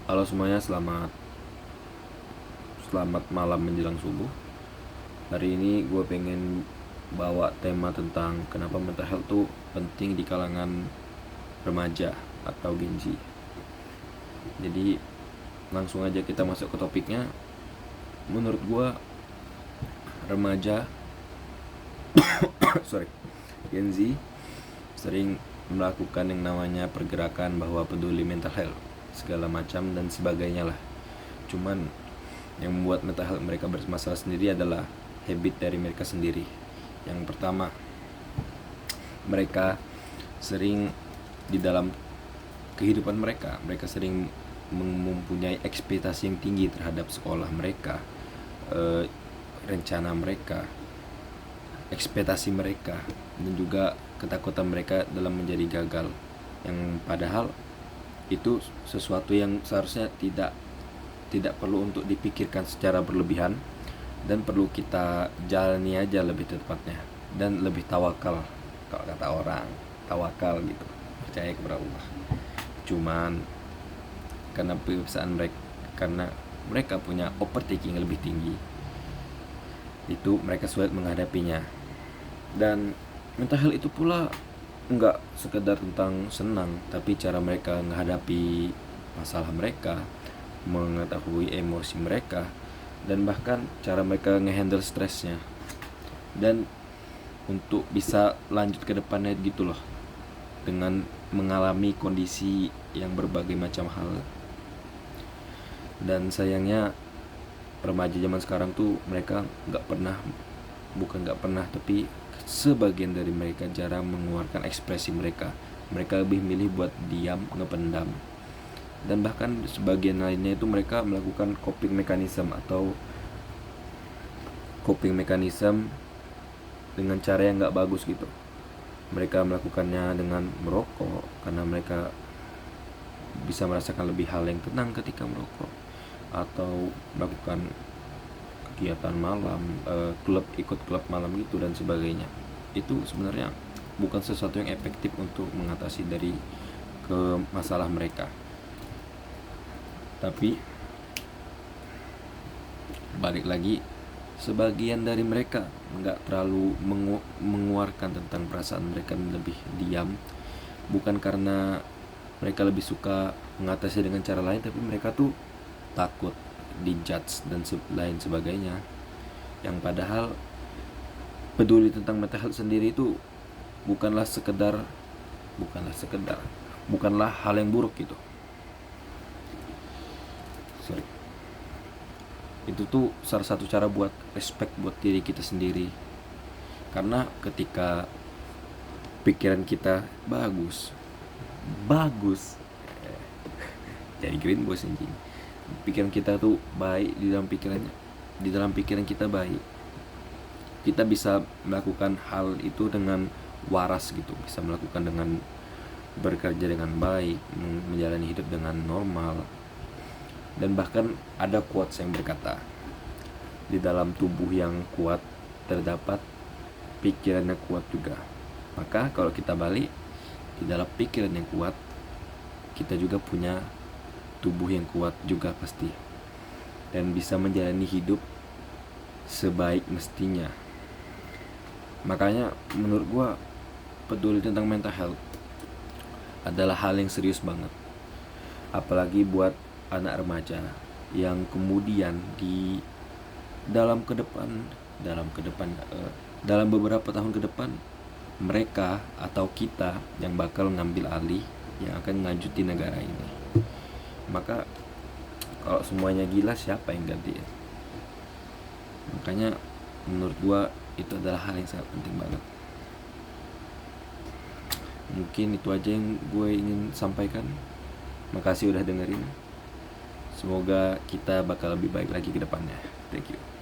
Halo semuanya, selamat selamat malam menjelang subuh. Hari ini gue pengen bawa tema tentang kenapa mental health tuh penting di kalangan remaja atau Gen Z. Jadi langsung aja kita masuk ke topiknya. Menurut gue remaja sorry Gen Z sering melakukan yang namanya pergerakan bahwa peduli mental health segala macam dan sebagainya lah. Cuman yang membuat mental health mereka bermasalah sendiri adalah habit dari mereka sendiri. Yang pertama, mereka sering di dalam kehidupan mereka sering mempunyai ekspektasi yang tinggi terhadap sekolah mereka, rencana mereka, ekspektasi mereka, dan juga ketakutan mereka dalam menjadi gagal, yang padahal itu sesuatu yang seharusnya tidak perlu untuk dipikirkan secara berlebihan dan perlu kita jalani aja lebih tepatnya, dan lebih tawakal. Kalau kata orang, tawakal gitu, percaya kepada Allah. Cuman karena kebiasaan mereka, karena mereka punya overthinking yang lebih tinggi, itu mereka sulit menghadapinya. Dan mental health itu pula enggak sekedar tentang senang, tapi cara mereka menghadapi masalah mereka, mengetahui emosi mereka, dan bahkan cara mereka ngehandle stresnya, dan untuk bisa lanjut ke depannya gitu loh, dengan mengalami kondisi yang berbagai macam hal. Dan sayangnya remaja zaman sekarang tuh mereka nggak pernah tapi sebagian dari mereka jarang mengeluarkan ekspresi mereka. Mereka lebih milih buat diam, ngependam, dan bahkan sebagian lainnya itu mereka melakukan coping mechanism dengan cara yang nggak bagus gitu. Mereka melakukannya dengan merokok karena mereka bisa merasakan lebih hal yang tenang ketika merokok, atau melakukan kegiatan malam, ikut klub malam gitu dan sebagainya. Itu sebenarnya bukan sesuatu yang efektif untuk mengatasi dari ke masalah mereka. Tapi balik lagi, sebagian dari mereka nggak terlalu mengeluarkan tentang perasaan mereka, lebih diam, bukan karena mereka lebih suka mengatasi dengan cara lain, tapi mereka tuh takut dijudge dan lain sebagainya. Yang padahal peduli tentang mental health sendiri itu bukanlah hal yang buruk gitu. Itu tuh salah satu cara buat respect buat diri kita sendiri. Karena ketika pikiran kita bagus jadi green boss anjing, pikiran kita tuh baik, di dalam pikiran kita baik, kita bisa melakukan hal itu dengan waras gitu, bisa melakukan dengan bekerja dengan baik, menjalani hidup dengan normal. Dan bahkan ada quotes yang berkata, di dalam tubuh yang kuat terdapat pikiran yang kuat juga. Maka kalau kita balik, di dalam pikiran yang kuat kita juga punya tubuh yang kuat juga pasti, dan bisa menjalani hidup sebaik mestinya. Makanya menurut gua peduli tentang mental health adalah hal yang serius banget, apalagi buat anak remaja yang kemudian dalam beberapa tahun ke depan, mereka atau kita yang bakal ngambil alih, yang akan ngajuti negara ini. Maka kalau semuanya gila, siapa yang gantiin? Makanya menurut gua itu adalah hal yang sangat penting banget. Mungkin itu aja yang gue ingin sampaikan. Makasih udah dengerin. Semoga kita bakal lebih baik lagi ke depannya. Thank you.